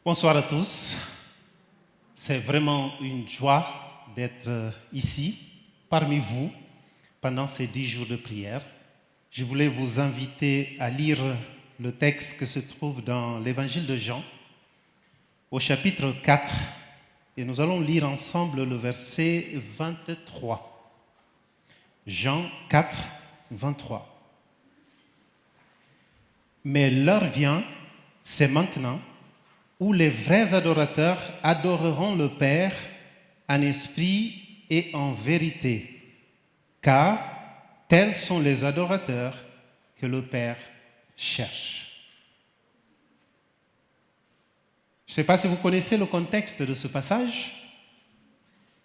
Bonsoir à tous. C'est vraiment une joie d'être ici, parmi vous, pendant ces 10 jours de prière. Je voulais vous inviter à lire le texte qui se trouve dans l'évangile de Jean, au chapitre 4, et nous allons lire ensemble le verset 23. Jean 4, 23. Mais l'heure vient, c'est maintenant, où les vrais adorateurs adoreront le Père en esprit et en vérité, car tels sont les adorateurs que le Père cherche. Je ne sais pas si vous connaissez le contexte de ce passage,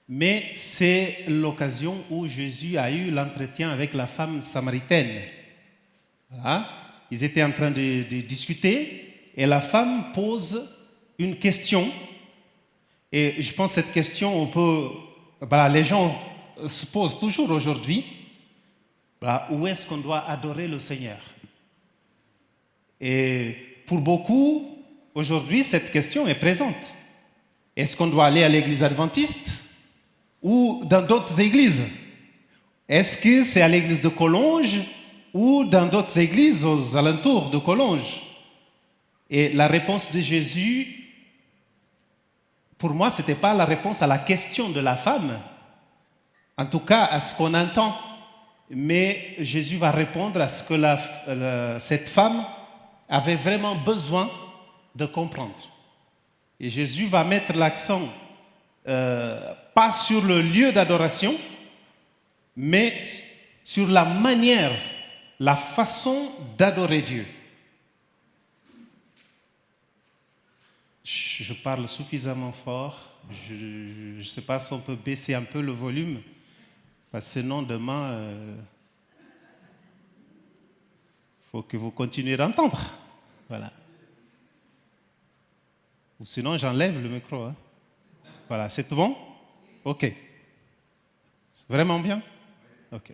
mais c'est l'occasion où Jésus a eu l'entretien avec la femme samaritaine. Voilà. Ils étaient en train de discuter et la femme pose une question, et je pense que cette question, les gens se posent toujours aujourd'hui, où est-ce qu'on doit adorer le Seigneur? Et pour beaucoup, aujourd'hui, cette question est présente. Est-ce qu'on doit aller à l'église adventiste ou dans d'autres églises? Est-ce que c'est à l'église de Collonges ou dans d'autres églises aux alentours de Collonges? Et la réponse de Jésus, pour moi, ce n'était pas la réponse à la question de la femme, en tout cas à ce qu'on entend. Mais Jésus va répondre à ce que cette femme avait vraiment besoin de comprendre. Et Jésus va mettre l'accent pas sur le lieu d'adoration, mais sur la manière, la façon d'adorer Dieu. Je parle suffisamment fort. Je ne sais pas si on peut baisser un peu le volume, parce que sinon demain, il faut que vous continuiez d'entendre. Voilà. Ou sinon, j'enlève le micro. Hein. Voilà, c'est tout bon? OK. C'est vraiment bien? OK.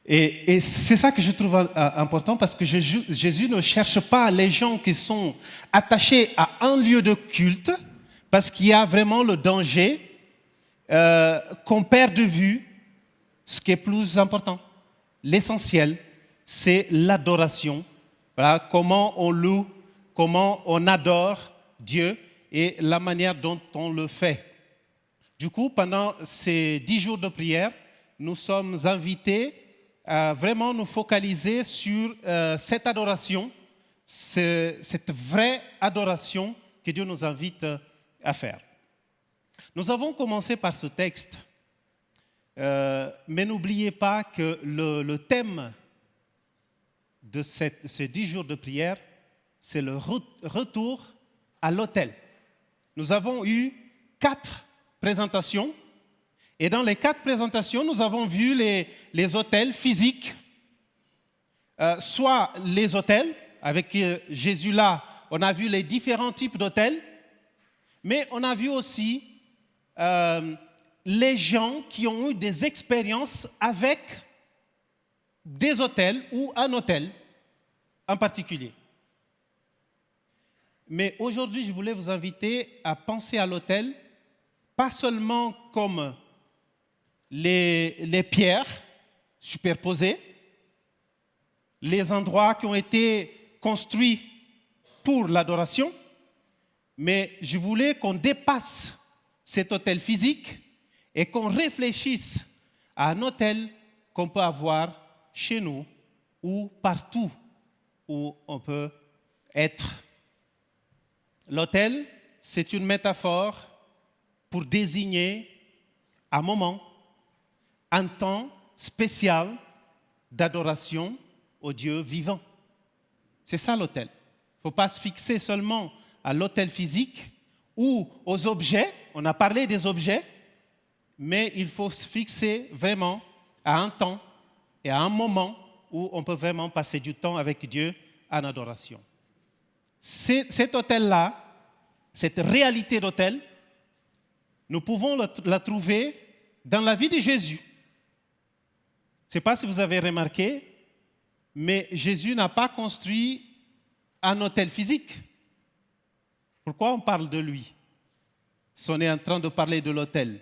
Et c'est ça que je trouve important, parce que Jésus ne cherche pas les gens qui sont attachés à un lieu de culte, parce qu'il y a vraiment le danger qu'on perd de vue ce qui est plus important. L'essentiel, c'est l'adoration. Voilà, comment on loue, comment on adore Dieu et la manière dont on le fait. Du coup, pendant ces 10 jours de prière, nous sommes invités à vraiment nous focaliser sur cette adoration, cette vraie adoration que Dieu nous invite à faire. Nous avons commencé par ce texte, mais n'oubliez pas que le thème de ces 10 jours de prière, c'est le retour à l'autel. Nous avons eu 4 présentations. Et dans les 4 présentations, nous avons vu les autels physiques, soit les autels, avec Jésus là, on a vu les différents types d'autels, mais on a vu aussi les gens qui ont eu des expériences avec des autels ou un autel en particulier. Mais aujourd'hui, je voulais vous inviter à penser à l'autel, pas seulement comme les pierres superposées, les endroits qui ont été construits pour l'adoration, mais je voulais qu'on dépasse cet hôtel physique et qu'on réfléchisse à un hôtel qu'on peut avoir chez nous ou partout où on peut être. L'autel, c'est une métaphore pour désigner un moment, un temps spécial d'adoration au Dieu vivant. C'est ça l'autel. Il ne faut pas se fixer seulement à l'autel physique ou aux objets. On a parlé des objets, mais il faut se fixer vraiment à un temps et à un moment où on peut vraiment passer du temps avec Dieu en adoration. Cet autel-là, cette réalité d'autel, nous pouvons la trouver dans la vie de Jésus. Je ne sais pas si vous avez remarqué, mais Jésus n'a pas construit un autel physique. Pourquoi on parle de lui si on est en train de parler de l'autel?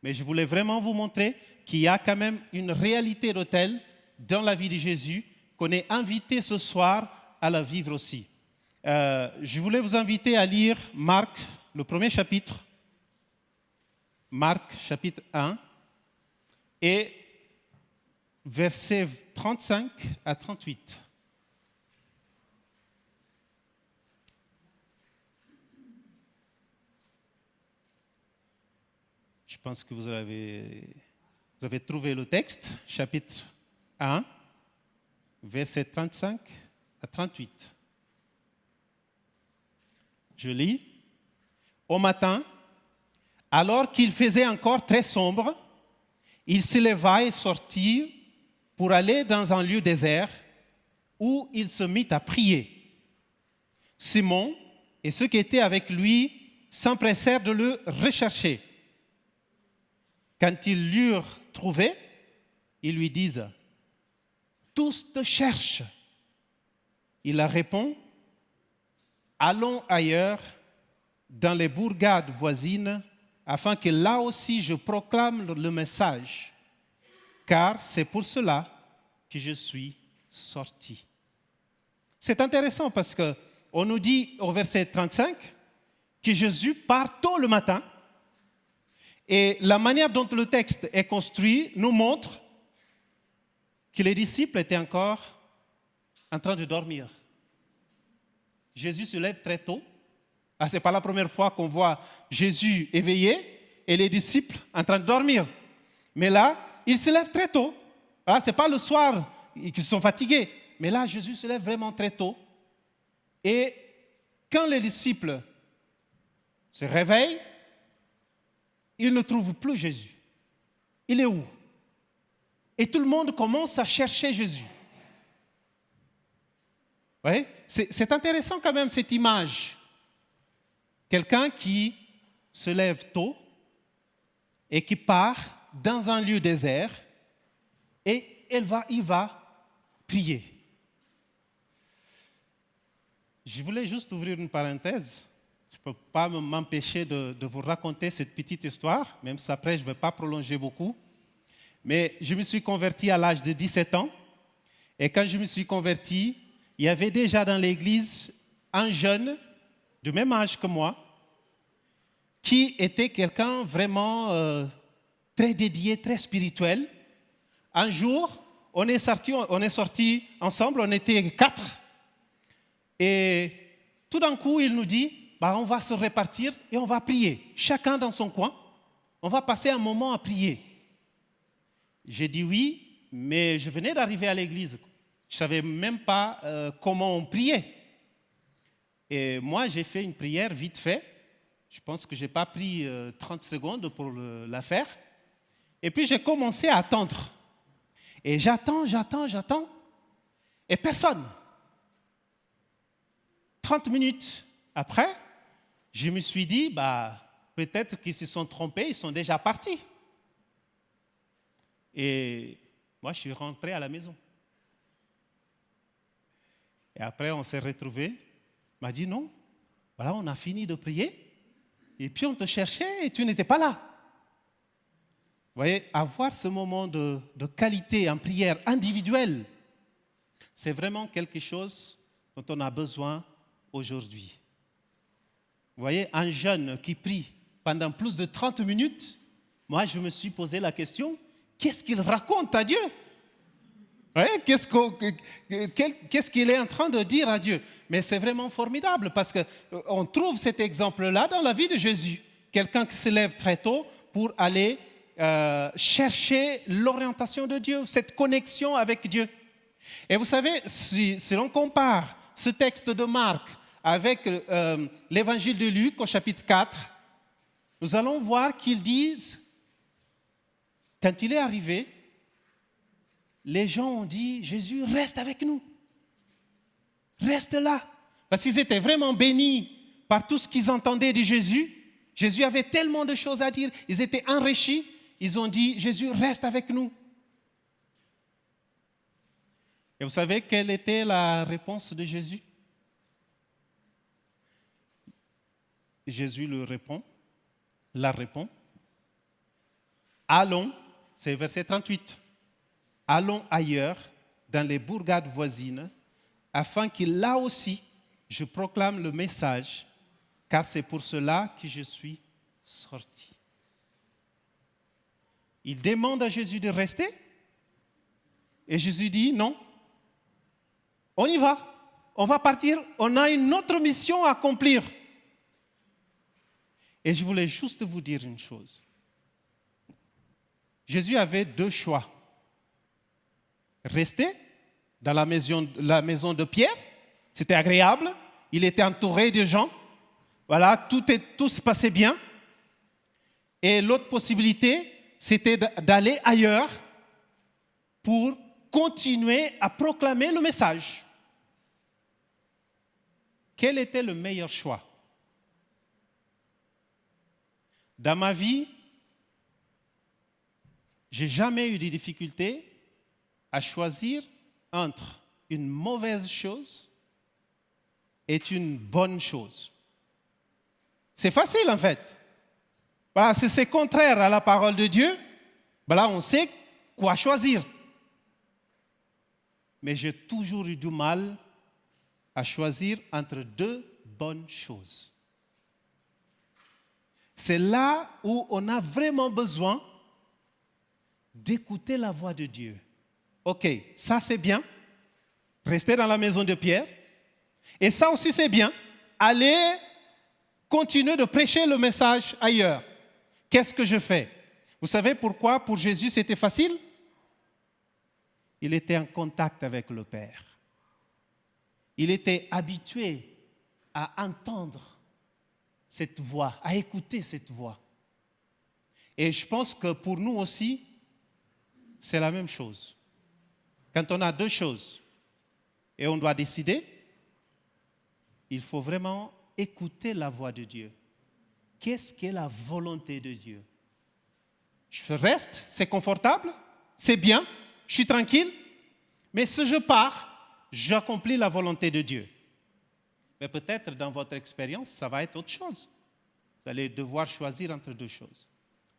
Mais je voulais vraiment vous montrer qu'il y a quand même une réalité d'autel dans la vie de Jésus, qu'on est invité ce soir à la vivre aussi. Je voulais vous inviter à lire Marc, le premier chapitre, Marc chapitre 1, et versets 35 à 38. Je pense que vous avez trouvé le texte, chapitre 1, versets 35 à 38. Je lis. Au matin, alors qu'il faisait encore très sombre, il se leva et sortit pour aller dans un lieu désert où il se mit à prier. Simon et ceux qui étaient avec lui s'empressèrent de le rechercher. Quand ils l'eurent trouvé, ils lui disent « Tous te cherchent ». Il leur répond « Allons ailleurs, dans les bourgades voisines, afin que là aussi je proclame le message, car c'est pour cela que je suis sorti. » C'est intéressant parce qu'on nous dit au verset 35 que Jésus part tôt le matin. Et la manière dont le texte est construit nous montre que les disciples étaient encore en train de dormir. Jésus se lève très tôt. Ce n'est pas la première fois qu'on voit Jésus éveillé et les disciples en train de dormir. Mais là, il se lève très tôt. Ce n'est pas le soir qu'ils sont fatigués. Mais là, Jésus se lève vraiment très tôt. Et quand les disciples se réveillent, ils ne trouvent plus Jésus. Il est où? Et tout le monde commence à chercher Jésus. Vous voyez? C'est intéressant quand même cette image. Quelqu'un qui se lève tôt et qui part dans un lieu désert et il va prier. Je voulais juste ouvrir une parenthèse. Je ne peux pas m'empêcher de vous raconter cette petite histoire, même si après je ne vais pas prolonger beaucoup. Mais je me suis converti à l'âge de 17 ans. Et quand je me suis converti, il y avait déjà dans l'église un jeune du même âge que moi qui était quelqu'un vraiment très dédié, très spirituel. Un jour, on est sortis ensemble, on était 4. Et tout d'un coup, il nous dit, on va se répartir et on va prier. Chacun dans son coin, on va passer un moment à prier. J'ai dit oui, mais je venais d'arriver à l'église. Je ne savais même pas comment on priait. Et moi, j'ai fait une prière vite fait. Je pense que je n'ai pas pris 30 secondes pour la faire. Et puis, j'ai commencé à attendre. Et j'attends. Et personne. 30 minutes après, je me suis dit, peut-être qu'ils se sont trompés, ils sont déjà partis. Et moi, je suis rentré à la maison. Et après, on s'est retrouvés. Il m'a dit, non, voilà, on a fini de prier. Et puis, on te cherchait et tu n'étais pas là. Vous voyez, avoir ce moment de qualité en prière individuelle, c'est vraiment quelque chose dont on a besoin aujourd'hui. Vous voyez, un jeune qui prie pendant plus de 30 minutes, moi, je me suis posé la question, qu'est-ce qu'il raconte à Dieu? Ouais, qu'est-ce qu'il est en train de dire à Dieu? Mais c'est vraiment formidable parce qu'on trouve cet exemple-là dans la vie de Jésus. Quelqu'un qui se lève très tôt pour aller chercher l'orientation de Dieu, cette connexion avec Dieu. Et vous savez, si l'on compare ce texte de Marc avec l'évangile de Luc au chapitre 4, nous allons voir qu'ils disent, quand il est arrivé, les gens ont dit, Jésus, reste avec nous. Reste là. Parce qu'ils étaient vraiment bénis par tout ce qu'ils entendaient de Jésus. Jésus avait tellement de choses à dire. Ils étaient enrichis. Ils ont dit, Jésus, reste avec nous. Et vous savez quelle était la réponse de Jésus? Jésus leur répond, allons, c'est verset 38, allons ailleurs, dans les bourgades voisines, afin que là aussi, je proclame le message, car c'est pour cela que je suis sorti. Il demande à Jésus de rester, et Jésus dit non, on y va, on va partir, on a une autre mission à accomplir. Et je voulais juste vous dire une chose. Jésus avait deux choix. Rester dans la maison de Pierre, c'était agréable, il était entouré de gens, voilà, tout se passait bien. Et l'autre possibilité, c'était d'aller ailleurs pour continuer à proclamer le message. Quel était le meilleur choix? Dans ma vie, je n'ai jamais eu de difficulté à choisir entre une mauvaise chose et une bonne chose. C'est facile en fait. Voilà, si c'est contraire à la parole de Dieu, voilà, on sait quoi choisir. Mais j'ai toujours eu du mal à choisir entre deux bonnes choses. C'est là où on a vraiment besoin d'écouter la voix de Dieu. Ok, ça c'est bien, rester dans la maison de Pierre. Et ça aussi c'est bien, aller continuer de prêcher le message ailleurs. Qu'est-ce que je fais? Vous savez pourquoi pour Jésus c'était facile? Il était en contact avec le Père. Il était habitué à entendre cette voix, à écouter cette voix. Et je pense que pour nous aussi, c'est la même chose. Quand on a deux choses et on doit décider, il faut vraiment écouter la voix de Dieu. Qu'est-ce qu'est la volonté de Dieu? Je reste, c'est confortable, c'est bien, je suis tranquille, mais si je pars, j'accomplis la volonté de Dieu. Mais peut-être dans votre expérience, ça va être autre chose. Vous allez devoir choisir entre deux choses.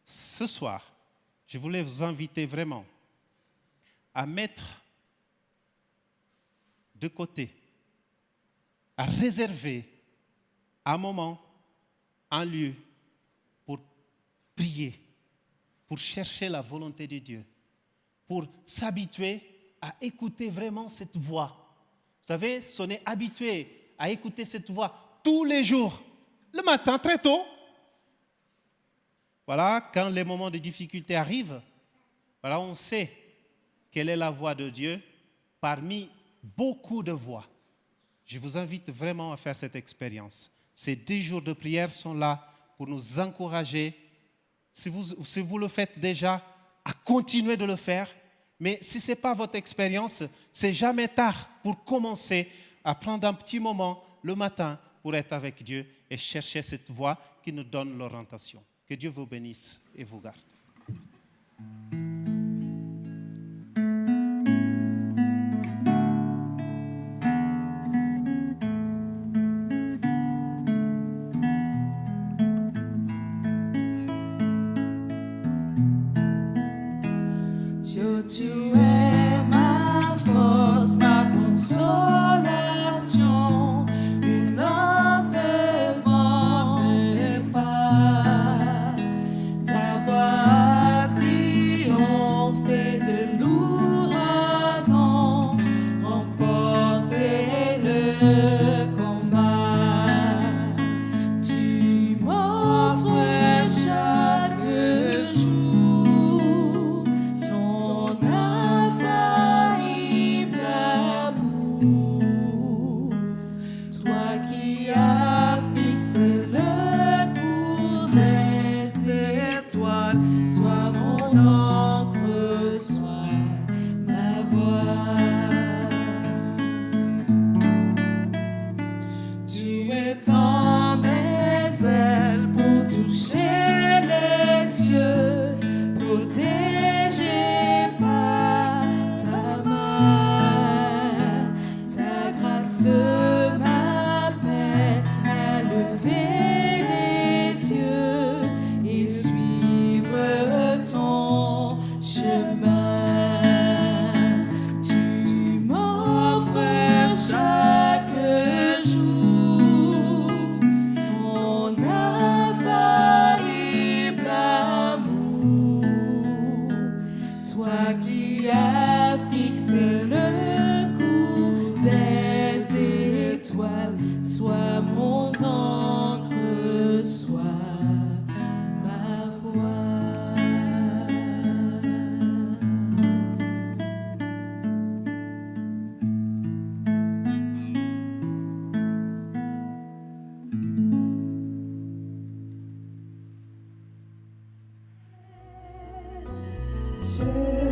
Ce soir, je voulais vous inviter vraiment à mettre de côté, à réserver un moment, un lieu pour prier, pour chercher la volonté de Dieu, pour s'habituer à écouter vraiment cette voix. Vous savez, si on est habitué à écouter cette voix tous les jours, le matin, très tôt. Voilà, quand les moments de difficulté arrivent, voilà, on sait quelle est la voix de Dieu parmi beaucoup de voix. Je vous invite vraiment à faire cette expérience. Ces 10 jours de prière sont là pour nous encourager. Si vous le faites déjà, à continuer de le faire. Mais si ce n'est pas votre expérience, c'est jamais tard pour commencer à prendre un petit moment le matin pour être avec Dieu et chercher cette voie qui nous donne l'orientation. Que Dieu vous bénisse et vous garde. Dieu, tu es ma force, ma consolation, une lampe devant mes pas. toucher les cieux, protégé par ta main. Ta grâce m'appelle à lever les yeux et suivre ton chemin. Tu m'offres chaque jour ton infaillible amour. Toi qui as fixé le cours des étoiles, sois mon encre, sois ma voix. Je